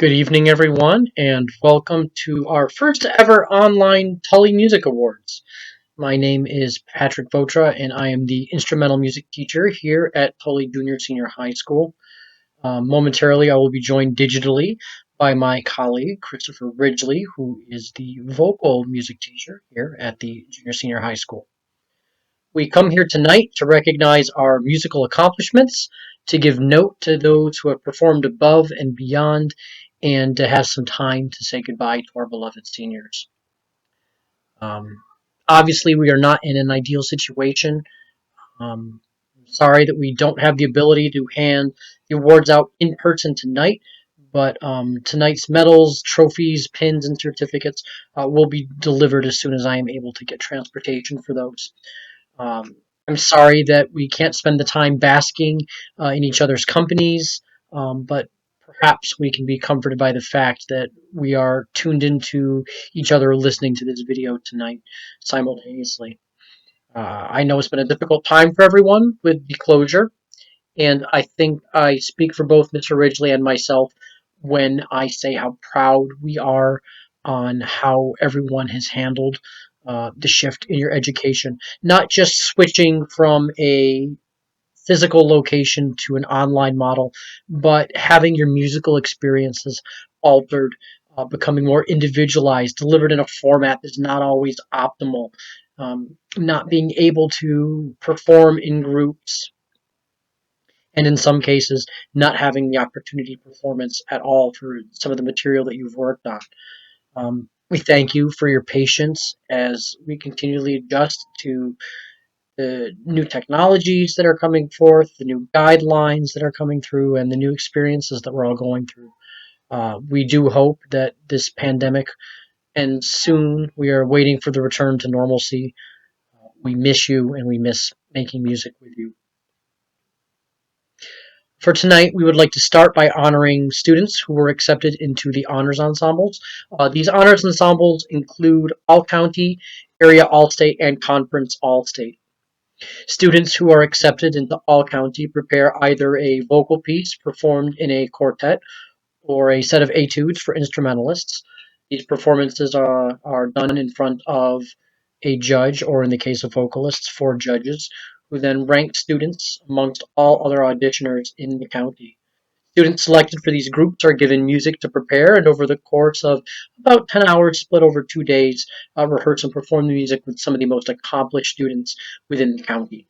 Good evening, everyone, and welcome to our first ever online Tully Music Awards. My name is Patrick Votra, and I am the instrumental music teacher here at Tully Junior Senior High School. Momentarily, I will be joined digitally by my colleague, Christopher Ridgely, who is the vocal music teacher here at the Junior Senior High School. We come here tonight to recognize our musical accomplishments, to give note to those who have performed above and beyond, and to have some time to say goodbye to our beloved seniors. Um, Obviously, we are not in an ideal situation. Sorry that we don't have the ability to hand the awards out in person tonight, but tonight's medals, trophies, pins, and certificates will be delivered as soon as I am able to get transportation for those. Um, I'm sorry that we can't spend the time basking in each other's companies, but perhaps we can be comforted by the fact that we are tuned into each other listening to this video tonight simultaneously. I know it's been a difficult time for everyone with the closure, and I think I speak for both Mr. Ridgely and myself when I say how proud we are on how everyone has handled the shift in your education. Not just switching from a physical location to an online model, but having your musical experiences altered, becoming more individualized, delivered in a format that's not always optimal, not being able to perform in groups, and in some cases, not having the opportunity performance at all for some of the material that you've worked on. We thank you for your patience as we continually adjust to the new technologies that are coming forth, the new guidelines that are coming through, and the new experiences that we're all going through. We do hope that this pandemic ends soon. We are waiting for the return to normalcy. We miss you and we miss making music with you. For tonight, we would like to start by honoring students who were accepted into the honors ensembles. These honors ensembles include All-County, Area All-State, and Conference All-State. Students who are accepted into All-County prepare either a vocal piece performed in a quartet or a set of etudes for instrumentalists. These performances are done in front of a judge, or in the case of vocalists, 4 judges, who then rank students amongst all other auditioners in the county. Students selected for these groups are given music to prepare, and over the course of about 10 hours split over 2 days, rehearse and perform the music with some of the most accomplished students within the county.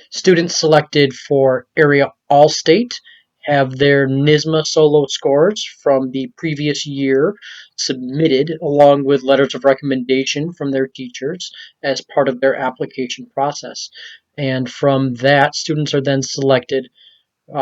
Students selected for Area All-State have their NYSSMA solo scores from the previous year submitted along with letters of recommendation from their teachers as part of their application process. And from that, students are then selected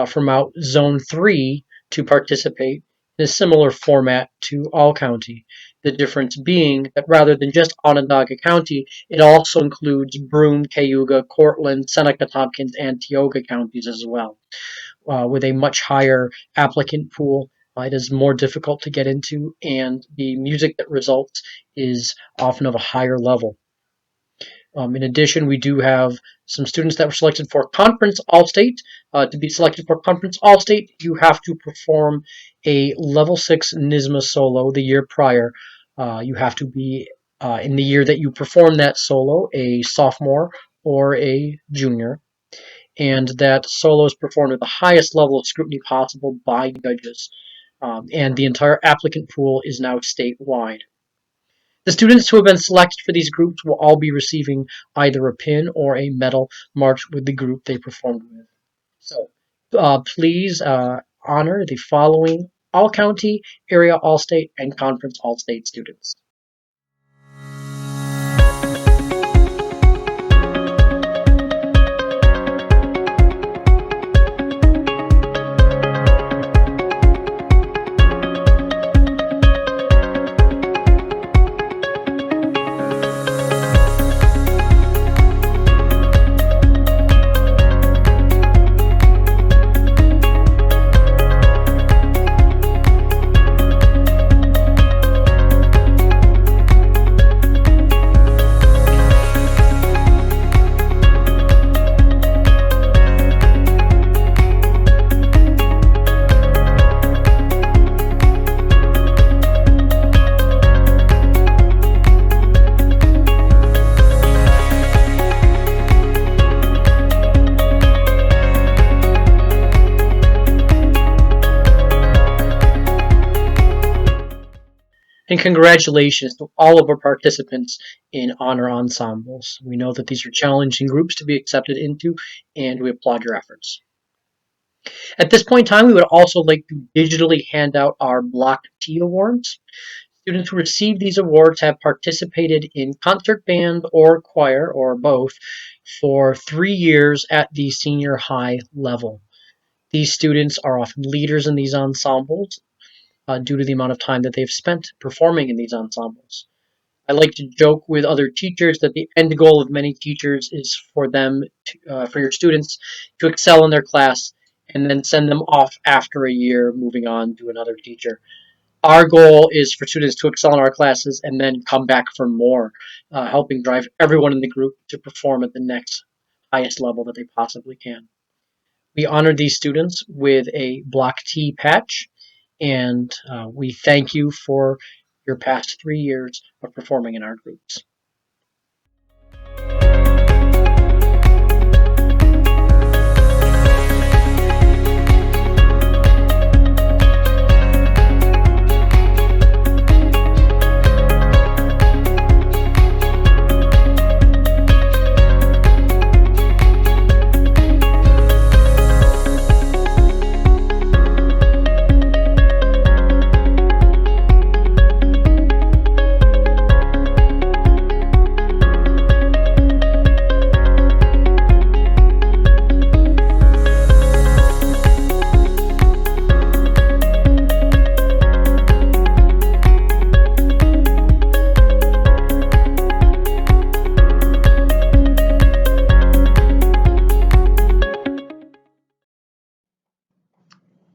from out Zone 3 to participate in a similar format to All-County. The difference being that rather than just Onondaga County, it also includes Broome, Cayuga, Cortland, Seneca, Tompkins, and Tioga counties as well. With a much higher applicant pool, it is more difficult to get into, and the music that results is often of a higher level. In addition, we do have some students that were selected for Conference All-State. To be selected for Conference All-State, you have to perform a Level 6 NYSSMA solo the year prior. You have to be, in the year that you perform that solo, a sophomore or a junior. And that solo is performed at the highest level of scrutiny possible by judges. And the entire applicant pool is now statewide. The students who have been selected for these groups will all be receiving either a pin or a medal marked with the group they performed with. So please honor the following All-County, Area All-State, and Conference All-State students. And congratulations to all of our participants in honor ensembles. We know that these are challenging groups to be accepted into, and we applaud your efforts. At this point in time, we would also like to digitally hand out our Block T awards. Students who receive these awards have participated in concert band or choir or both for 3 years at the senior high level. These students are often leaders in these ensembles due to the amount of time that they've spent performing in these ensembles. I like to joke with other teachers that the end goal of many teachers is for for your students to excel in their class and then send them off after a year, moving on to another teacher. Our goal is for students to excel in our classes and then come back for more, helping drive everyone in the group to perform at the next highest level that they possibly can. We honor these students with a Block T patch, and we thank you for your past 3 years of performing in our groups.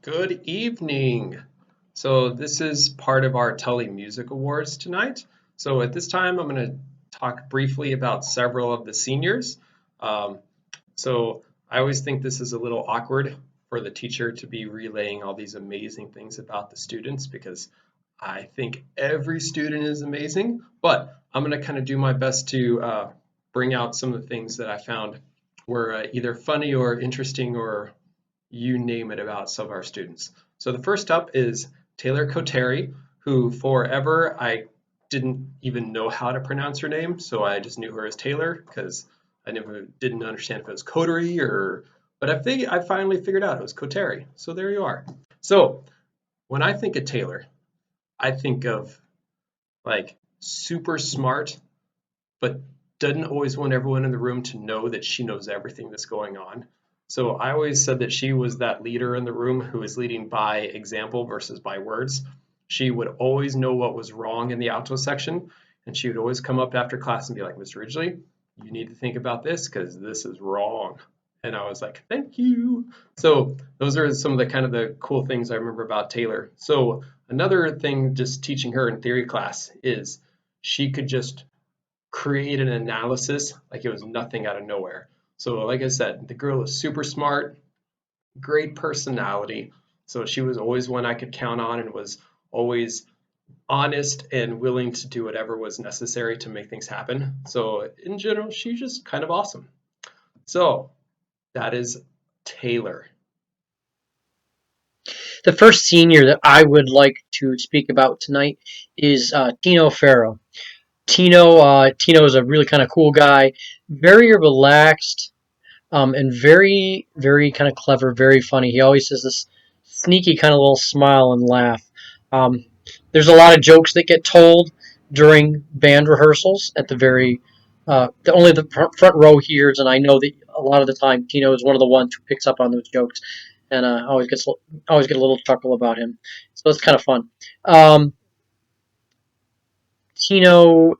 Good evening. So this is part of our Tully Music Awards tonight. So at this time, I'm going to talk briefly about several of the seniors. Um, so I always think this is a little awkward for the teacher to be relaying all these amazing things about the students because I think every student is amazing, but I'm going to kind of do my best to bring out some of the things that I found were either funny or interesting or you name it about some of our students. So the first up is Taylor Koteri, who forever I didn't even know how to pronounce her name, so I just knew her as Taylor because I never didn't understand if it was Coterie or, but I finally figured out it was Koteri. So there you are. So when I think of Taylor, I think of like super smart, but doesn't always want everyone in the room to know that she knows everything that's going on. So I always said that she was that leader in the room who was leading by example versus by words. She would always know what was wrong in the alto section, and she would always come up after class and be like, Mr. Ridgely, you need to think about this because this is wrong. And I was like, thank you. So those are some of the kind of the cool things I remember about Taylor. So another thing just teaching her in theory class is she could just create an analysis like it was nothing out of nowhere. So, like I said, the girl is super smart, great personality. So, she was always one I could count on and was always honest and willing to do whatever was necessary to make things happen. So, in general, she's just kind of awesome. So, that is Taylor. The first senior that I would like to speak about tonight is Tino Farrow. Tino is a really kind of cool guy, very relaxed, and very, very kind of clever, very funny. He always has this sneaky kind of little smile and laugh. Um, there's a lot of jokes that get told during band rehearsals at only the front row hears, and I know that a lot of the time Tino is one of the ones who picks up on those jokes, and always get a little chuckle about him. So it's kind of fun. Um, Tino,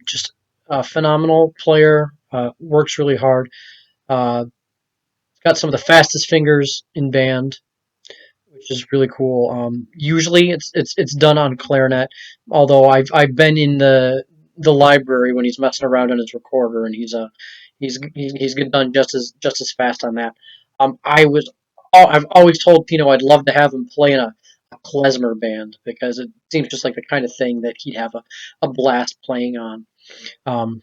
just a phenomenal player, works really hard. Uh, got some of the fastest fingers in band, which is really cool. Usually it's done on clarinet, although I've been in the library when he's messing around on his recorder, and he's done just as fast on that. I've always told Pino I'd love to have him play in a klezmer band because it seems just like the kind of thing that he'd have a blast playing on. Um,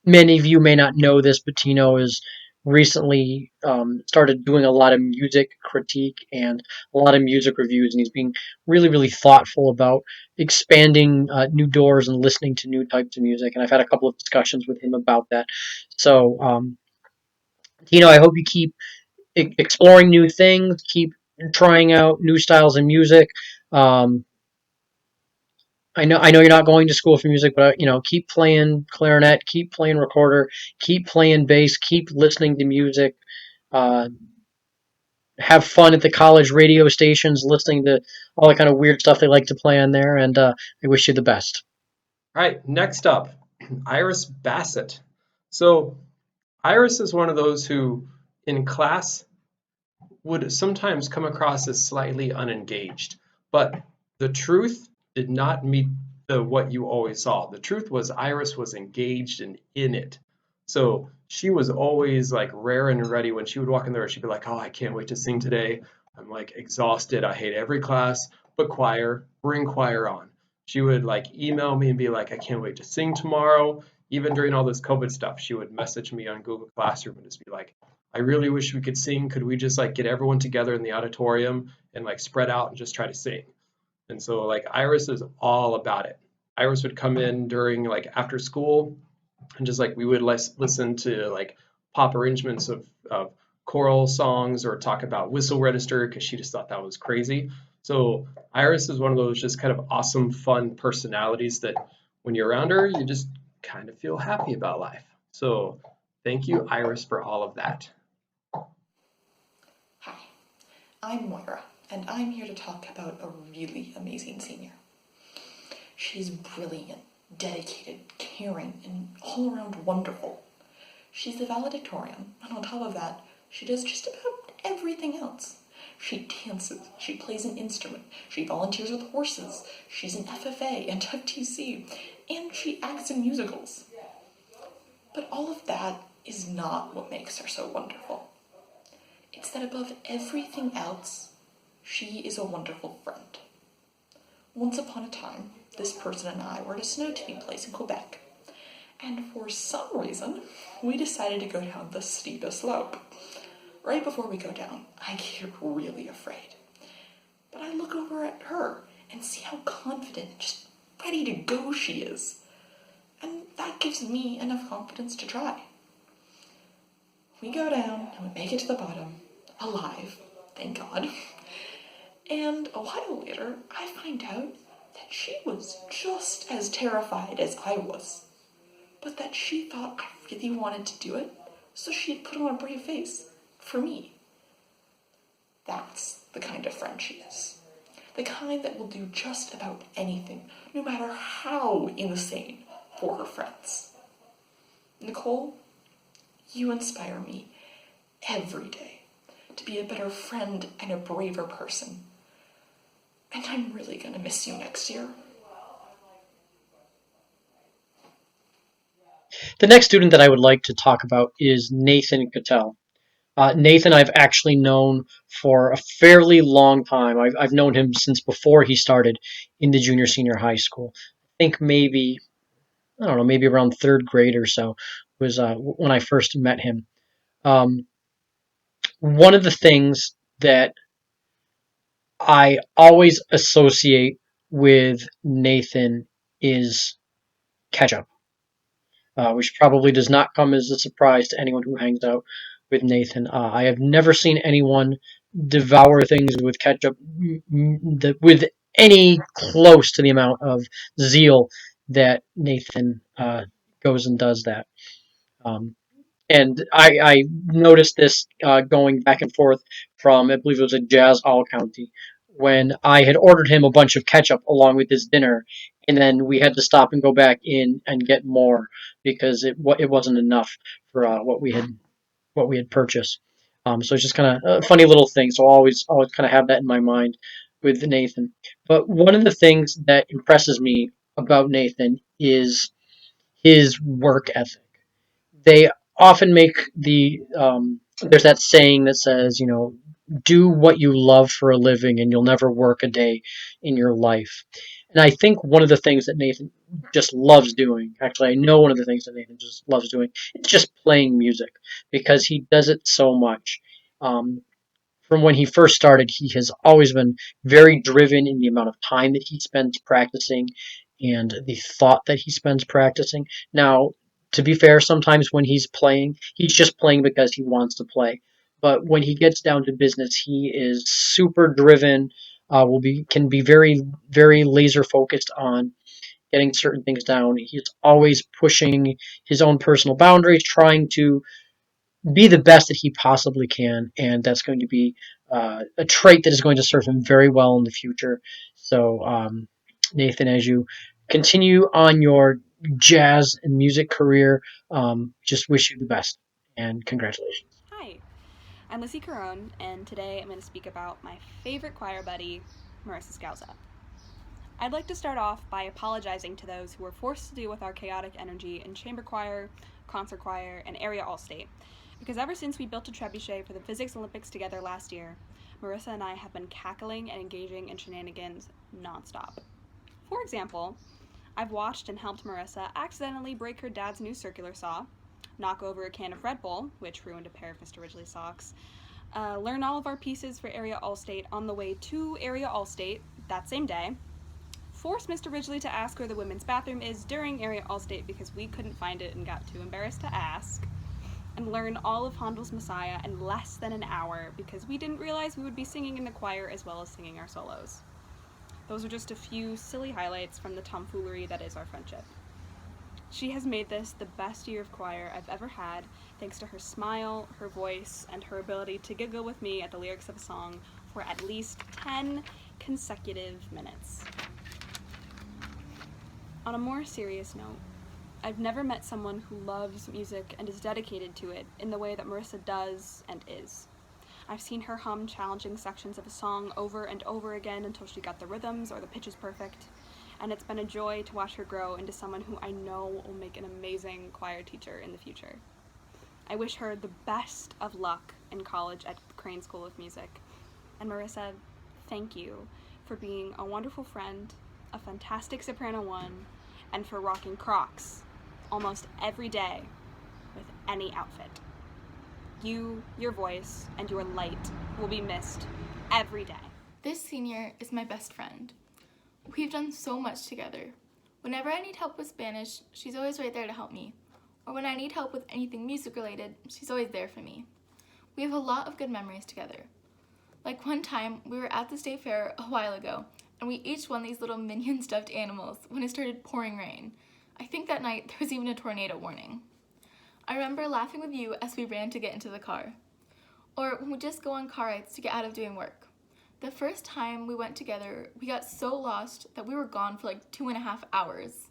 Many of you may not know this, but Tino is recently started doing a lot of music critique and a lot of music reviews, and he's being really, really thoughtful about expanding new doors and listening to new types of music. And I've had a couple of discussions with him about that. So, I hope you keep exploring new things, keep trying out new styles of music. Um, I know you're not going to school for music, but keep playing clarinet, keep playing recorder, keep playing bass, keep listening to music. Uh, have fun at the college radio stations, listening to all the kind of weird stuff they like to play on there. And I wish you the best. All right, next up, Iris Bassett. So Iris is one of those who, in class, would sometimes come across as slightly unengaged, but the truth did not meet the what you always saw. The truth was Iris was engaged and in it. So she was always like raring and ready when she would walk in there. She'd be like, "Oh, I can't wait to sing today. I'm like exhausted. I hate every class but choir. Bring choir on." She would like email me and be like, "I can't wait to sing tomorrow." Even during all this COVID stuff, she would message me on Google Classroom and just be like, I really wish we could sing. Could we just like get everyone together in the auditorium and like spread out and just try to sing? And so like Iris is all about it. Iris would come in during like after school and just like we would listen to like pop arrangements of choral songs or talk about whistle register because she just thought that was crazy. So Iris is one of those just kind of awesome, fun personalities that when you're around her, you just kind of feel happy about life. So thank you, Iris, for all of that. Hi, I'm Moira, and I'm here to talk about a really amazing senior. She's brilliant, dedicated, caring, and all around wonderful. She's the valedictorian, and on top of that, she does just about everything else. She dances, she plays an instrument, she volunteers with horses, she's an FFA and FTC, and she acts in musicals. But all of that is not what makes her so wonderful. It's that above everything else, she is a wonderful friend. Once upon a time, this person and I were at a snow tipping place in Quebec, and for some reason, we decided to go down the steepest slope. Right before we go down, I get really afraid. But I look over at her and see how confident, just ready to go she is. And that gives me enough confidence to try. We go down and we make it to the bottom, alive, thank God. And a while later, I find out that she was just as terrified as I was, but that she thought I really wanted to do it, so she had put on a brave face for me. That's the kind of friend she is. The kind that will do just about anything, no matter how insane, for her friends. Nicole, you inspire me every day to be a better friend and a braver person. And I'm really going to miss you next year. The next student that I would like to talk about is Nathan Cattell. Nathan, I've actually known for a fairly long time. I've known him since before he started in the junior senior high school. I think maybe, I don't know, maybe around third grade or so was when I first met him. Um, one of the things that I always associate with Nathan is ketchup, which probably does not come as a surprise to anyone who hangs out with Nathan. I have never seen anyone devour things with ketchup with any close to the amount of zeal that Nathan goes and does that. Um, and I noticed this going back and forth from, I believe it was a Jazz All County, when I had ordered him a bunch of ketchup along with his dinner, and then we had to stop and go back in and get more because it wasn't enough for what we had purchased. So it's just kind of a funny little thing. So I always kind of have that in my mind with Nathan. But one of the things that impresses me about Nathan is his work ethic. They often make there's that saying that says, do what you love for a living and you'll never work a day in your life. And I think one of the things that Nathan just loves doing, actually, I know one of the things that Nathan just loves doing, it's just playing music because he does it so much. Um, from when he first started, he has always been very driven in the amount of time that he spends practicing and the thought that he spends practicing. Now, to be fair, sometimes when he's just playing because he wants to play. But when he gets down to business, he is super driven. Can be very laser focused on getting certain things down. He's always pushing his own personal boundaries, trying to be the best that he possibly can, and that's going to be a trait that is going to serve him very well in the future. So, Nathan, as you continue on your jazz and music career, just wish you the best and congratulations. Hi, I'm Lizzie Caron, and today I'm going to speak about my favorite choir buddy, Marissa Scalza. I'd like to start off by apologizing to those who were forced to deal with our chaotic energy in chamber choir, concert choir, and area all-state, because ever since we built a trebuchet for the Physics Olympics together last year, Marissa and I have been cackling and engaging in shenanigans nonstop. For example, I've watched and helped Marissa accidentally break her dad's new circular saw, knock over a can of Red Bull, which ruined a pair of Mr. Ridgely's socks, learn all of our pieces for Area All-State on the way to Area All-State that same day, force Mr. Ridgely to ask where the women's bathroom is during Area All-State because we couldn't find it and got too embarrassed to ask, and learn all of Handel's Messiah in less than an hour because we didn't realize we would be singing in the choir as well as singing our solos. Those are just a few silly highlights from the tomfoolery that is our friendship. She has made this the best year of choir I've ever had, thanks to her smile, her voice, and her ability to giggle with me at the lyrics of a song for at least 10 consecutive minutes. On a more serious note, I've never met someone who loves music and is dedicated to it in the way that Marissa does and is. I've seen her hum challenging sections of a song over and over again until she got the rhythms or the pitches perfect, and it's been a joy to watch her grow into someone who I know will make an amazing choir teacher in the future. I wish her the best of luck in college at Crane School of Music. And Marissa, thank you for being a wonderful friend, a fantastic soprano one, and for rocking Crocs almost every day with any outfit. You, your voice, and your light will be missed every day. This senior is my best friend. We've done so much together. Whenever I need help with Spanish, she's always right there to help me. Or when I need help with anything music related, she's always there for me. We have a lot of good memories together. Like one time, we were at the state fair a while ago, and we each won these little minion stuffed animals when it started pouring rain. I think that night there was even a tornado warning. I remember laughing with you as we ran to get into the car. Or when we just go on car rides to get out of doing work. The first time we went together, we got so lost that we were gone for like 2.5 hours.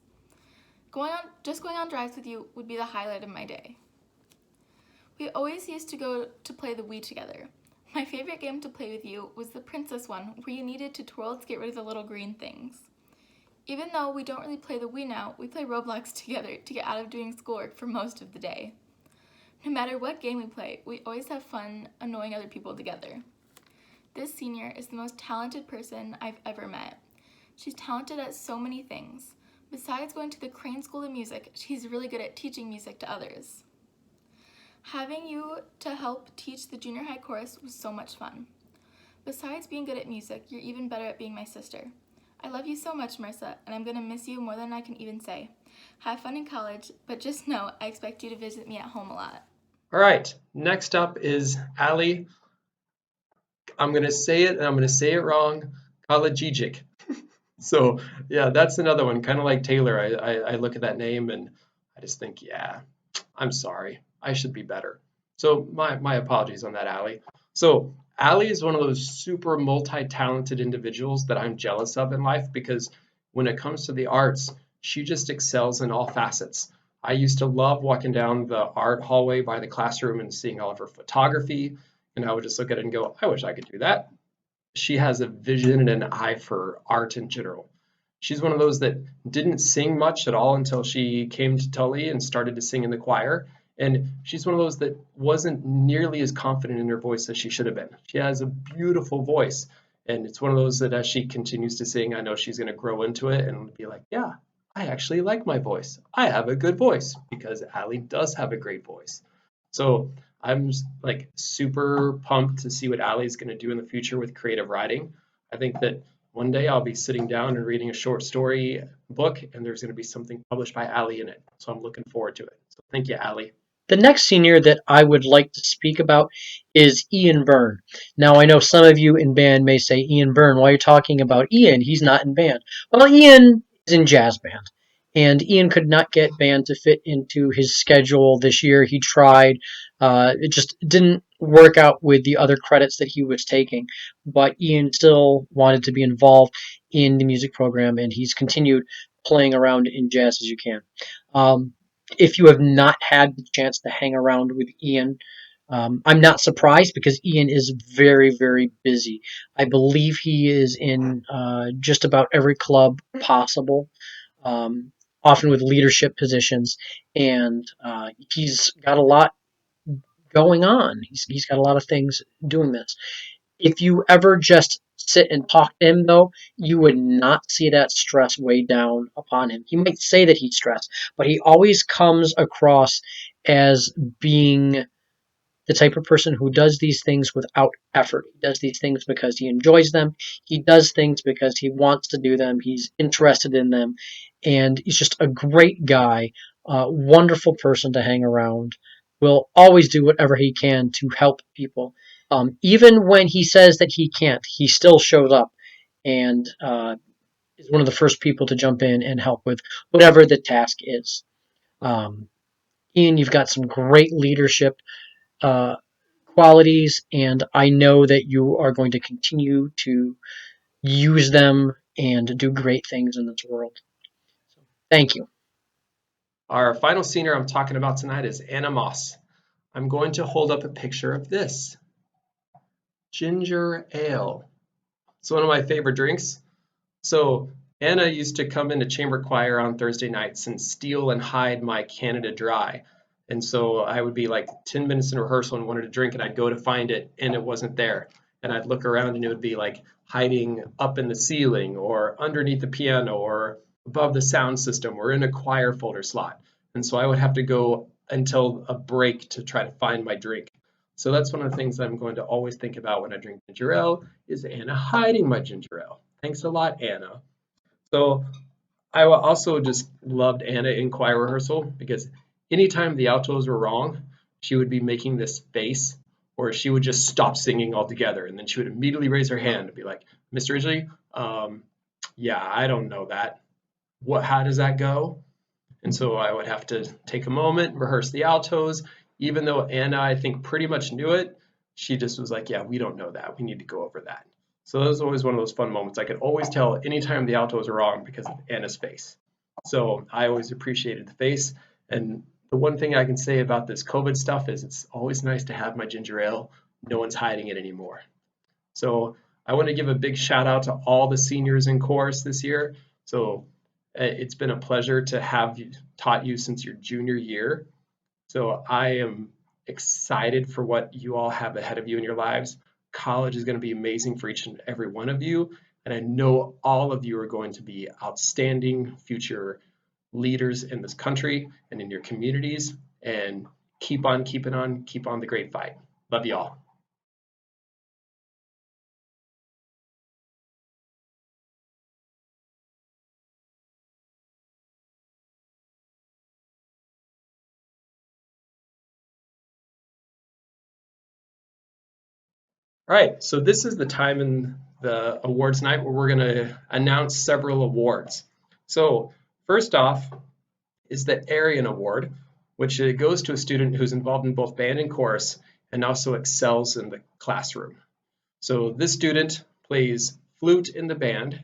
Going on drives with you would be the highlight of my day. We always used to go to play the Wii together. My favorite game to play with you was the princess one, where you needed to twirl to get rid of the little green things. Even though we don't really play the Wii now, we play Roblox together to get out of doing schoolwork for most of the day. No matter what game we play, we always have fun annoying other people together. This senior is the most talented person I've ever met. She's talented at so many things. Besides going to the Crane School of Music, she's really good at teaching music to others. Having you to help teach the junior high chorus was so much fun. Besides being good at music, you're even better at being my sister. I love you so much, Marissa, and I'm going to miss you more than I can even say. Have fun in college, but just know I expect you to visit me at home a lot. All right, next up is Ali. I'm going to say it, and I'm going to say it wrong. Kalajijic. So, yeah, that's another one. Kind of like Taylor, I look at that name and I just think, yeah, I'm sorry. I should be better. So my apologies on that, Ali. So Ali is one of those super multi-talented individuals that I'm jealous of in life because when it comes to the arts, she just excels in all facets. I used to love walking down the art hallway by the classroom and seeing all of her photography, and I would just look at it and go, I wish I could do that. She has a vision and an eye for art in general. She's one of those that didn't sing much at all until she came to Tully and started to sing in the choir. And she's one of those that wasn't nearly as confident in her voice as she should have been. She has a beautiful voice. And it's one of those that as she continues to sing, I know she's going to grow into it and be like, yeah, I actually like my voice. I have a good voice because Allie does have a great voice. So I'm like super pumped to see what Allie's going to do in the future with creative writing. I think that one day I'll be sitting down and reading a short story book, and there's going to be something published by Allie in it. So I'm looking forward to it. So thank you, Allie. The next senior that I would like to speak about is Ian Byrne. Now, I know some of you in band may say, Ian Byrne, why are you talking about Ian? He's not in band. Well, Ian is in jazz band. And Ian could not get band to fit into his schedule this year. He tried. It just didn't work out with the other credits that he was taking. But Ian still wanted to be involved in the music program, and he's continued playing around in jazz as you can. Um, if you have not had the chance to hang around with Ian, I'm not surprised because Ian is very, very busy. I believe he is in just about every club possible, um, often with leadership positions, and he's got a lot going on. He's got a lot of things doing this. If you ever just sit and talk to him, though, you would not see that stress weigh down upon him. He might say that he's stressed, but he always comes across as being the type of person who does these things without effort. He does these things because he enjoys them. He does things because he wants to do them. He's interested in them. And he's just a great guy, wonderful person to hang around. Will always do whatever he can to help people. Even when he says that he can't, he still shows up and is one of the first people to jump in and help with whatever the task is. Um, Ian, you've got some great leadership uh, qualities, and I know that you are going to continue to use them and do great things in this world. So, thank you. Our final senior I'm talking about tonight is Anna Moss. I'm going to hold up a picture of this ginger ale. It's one of my favorite drinks. So Anna used to come into chamber choir on Thursday nights and steal and hide my Canada Dry. And so I would be like 10 minutes in rehearsal and wanted a drink, and I'd go to find it and it wasn't there. And I'd look around and it would be like hiding up in the ceiling or underneath the piano or above the sound system or in a choir folder slot. And so I would have to go until a break to try to find my drink. So that's one of the things I'm going to always think about when I drink ginger ale is Anna hiding my ginger ale. Thanks a lot, Anna. So I also just loved Anna in choir rehearsal because anytime the altos were wrong, she would be making this face or she would just stop singing altogether. And then she would immediately raise her hand and be like, Mr. Ridgely, yeah, I don't know that. How does that go? And so I would have to take a moment, rehearse the altos. Even though Anna, I think, pretty much knew it, she just was like, yeah, we don't know that. We need to go over that. So that was always one of those fun moments. I could always tell anytime the altos were wrong because of Anna's face. So I always appreciated the face. And the one thing I can say about this COVID stuff is it's always nice to have my ginger ale. No one's hiding it anymore. So I want to give a big shout out to all the seniors in chorus this year. So it's been a pleasure to have taught you since your junior year. So I am excited for what you all have ahead of you in your lives. College is going to be amazing for each and every one of you. And I know all of you are going to be outstanding future leaders in this country and in your communities. And keep on keeping on, keep on the great fight. Love you all. All right, so this is the time in the awards night where we're going to announce several awards. So first off is the Arian Award, which goes to a student who's involved in both band and chorus and also excels in the classroom. So this student plays flute in the band,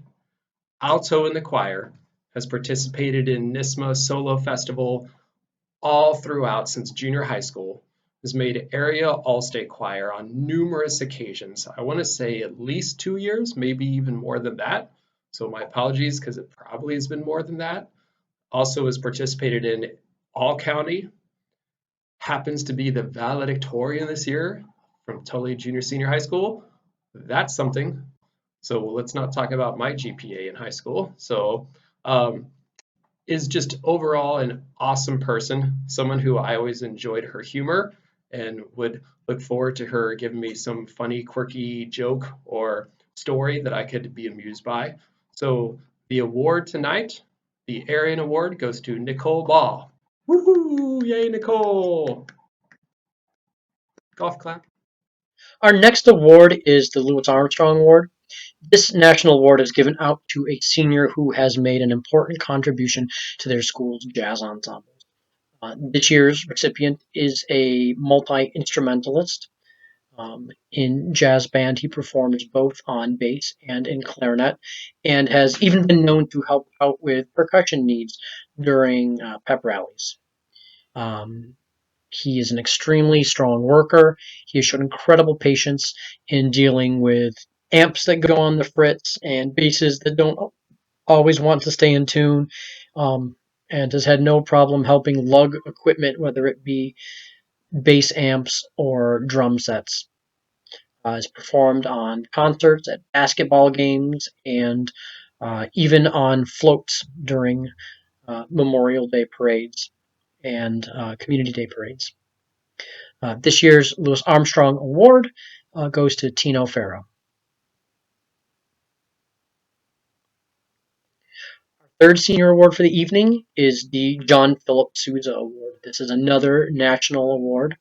alto in the choir, has participated in NISMA Solo Festival all throughout since junior high school, has made area all-state choir on numerous occasions. I want to say at least 2 years, maybe even more than that. So my apologies because it probably has been more than that. Also has participated in all county, happens to be the valedictorian this year from Tully Junior Senior High School. That's something. So let's not talk about my GPA in high school. So um, is just overall an awesome person, someone who I always enjoyed her humor and would look forward to her giving me some funny, quirky joke or story that I could be amused by. So the award tonight, the Arian Award, goes to Nicole Ball. Woohoo! Yay, Nicole! Golf clap. Our next award is the Louis Armstrong Award. This national award is given out to a senior who has made an important contribution to their school's jazz ensemble. This year's recipient is a multi-instrumentalist. In jazz band, he performs both on bass and in clarinet, and has even been known to help out with percussion needs during pep rallies. Um, he is an extremely strong worker. He has shown incredible patience in dealing with amps that go on the frets and basses that don't always want to stay in tune, um, and has had no problem helping lug equipment, whether it be bass amps or drum sets. Has performed on concerts, at basketball games, and even on floats during Memorial Day parades and Community Day parades. This year's Louis Armstrong Award goes to Tino Farrow. Third senior award for the evening is the John Philip Sousa Award. This is another national award.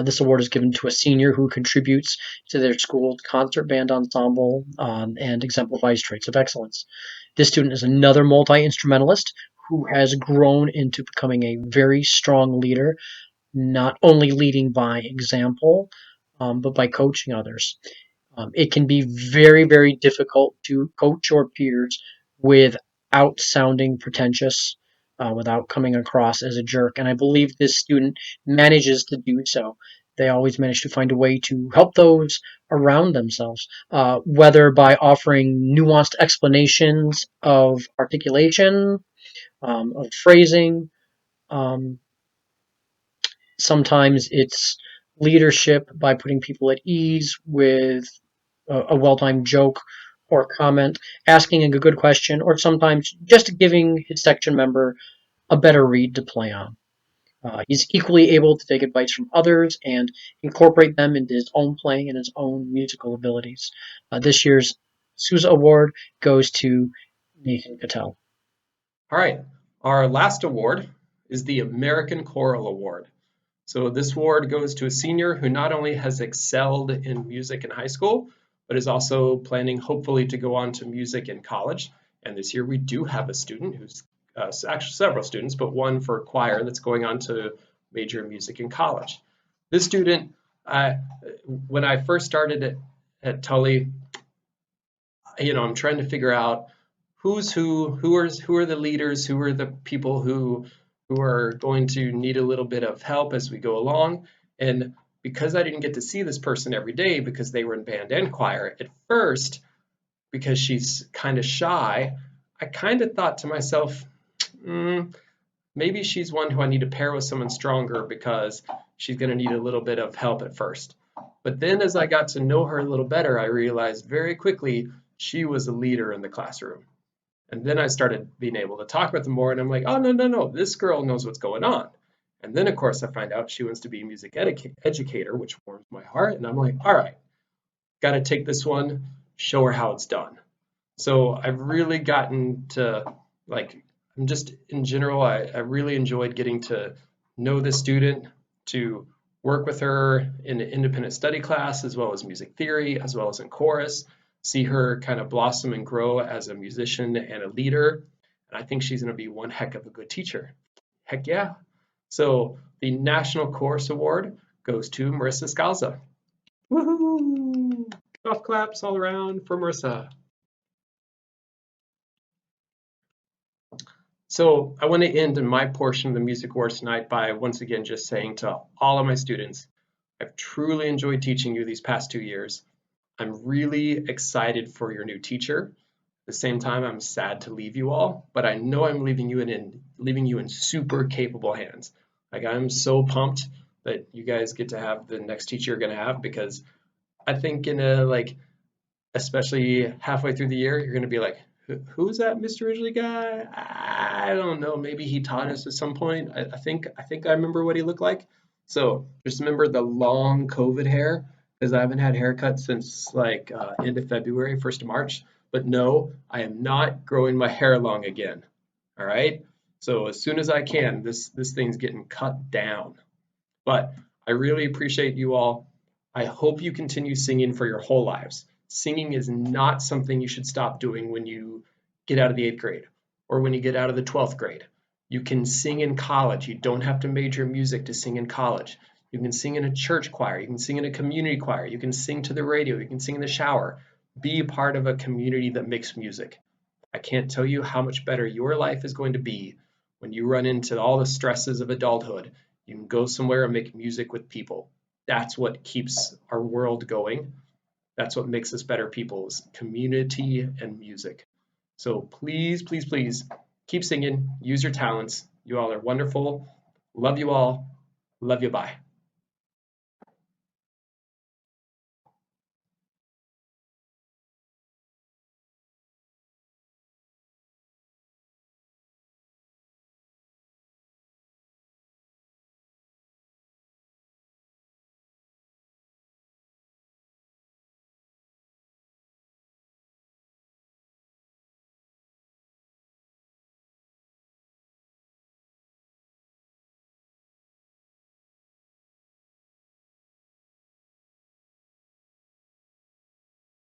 This award is given to a senior who contributes to their school's concert band ensemble and exemplifies traits of excellence. This student is another multi instrumentalist who has grown into becoming a very strong leader, not only leading by example, but by coaching others. It can be very, very difficult to coach your peers without sounding pretentious, without coming across as a jerk. And I believe this student manages to do so. They always manage to find a way to help those around themselves, whether by offering nuanced explanations of articulation, of phrasing. Um, Sometimes it's leadership by putting people at ease with a well-timed joke or comment, asking a good question, or sometimes just giving his section member a better read to play on. He's equally able to take advice from others and incorporate them into his own playing and his own musical abilities. This year's Sousa Award goes to Nathan Cattell. All right, our last award is the American Choral Award. So this award goes to a senior who not only has excelled in music in high school, but is also planning hopefully to go on to music in college. And this year we do have a student who's actually several students, but one for choir that's going on to major in music in college. This student, when I first started at Tully, I'm trying to figure out who's who are the leaders, who are the people who are going to need a little bit of help as we go along. And because I didn't get to see this person every day because they were in band and choir, at first, because she's kind of shy, I kind of thought to myself, maybe she's one who I need to pair with someone stronger because she's going to need a little bit of help at first. But then as I got to know her a little better, I realized very quickly she was a leader in the classroom. And then I started being able to talk with her more, and I'm like, oh, no, no, no, this girl knows what's going on. And then, of course, I find out she wants to be a music educator, which warms my heart. And I'm like, all right, got to take this one, show her how it's done. So I've really gotten to, like, I'm just in general, I really enjoyed getting to know the student, to work with her in an independent study class, as well as music theory, as well as in chorus, see her kind of blossom and grow as a musician and a leader. And I think she's going to be one heck of a good teacher. Heck yeah. So the National Chorus Award goes to Marissa Scalza. Woohoo! Golf claps all around for Marissa. So I want to end in my portion of the music awards tonight by once again just saying to all of my students, I've truly enjoyed teaching you these past 2 years. I'm really excited for your new teacher. At the same time, I'm sad to leave you all, but I know I'm leaving you in super capable hands. Like I'm so pumped that you guys get to have the next teacher you're going to have because I think in a especially halfway through the year, you're going to be like, who's that Mr. Ridgely guy? I don't know. Maybe he taught us at some point. I think I remember what he looked like. So just remember the long COVID hair, because I haven't had a haircut since like end of February, 1st of March. But no, I am not growing my hair long again. All right. So as soon as I can, this thing's getting cut down. But I really appreciate you all. I hope you continue singing for your whole lives. Singing is not something you should stop doing when you get out of the 8th grade or when you get out of the 12th grade. You can sing in college. You don't have to major in music to sing in college. You can sing in a church choir. You can sing in a community choir. You can sing to the radio. You can sing in the shower. Be part of a community that makes music. I can't tell you how much better your life is going to be when you run into all the stresses of adulthood. You can go somewhere and make music with people. That's what keeps our world going. That's what makes us better people is community and music. So please, please, please keep singing, use your talents. You all are wonderful. Love you all. Love you. Bye.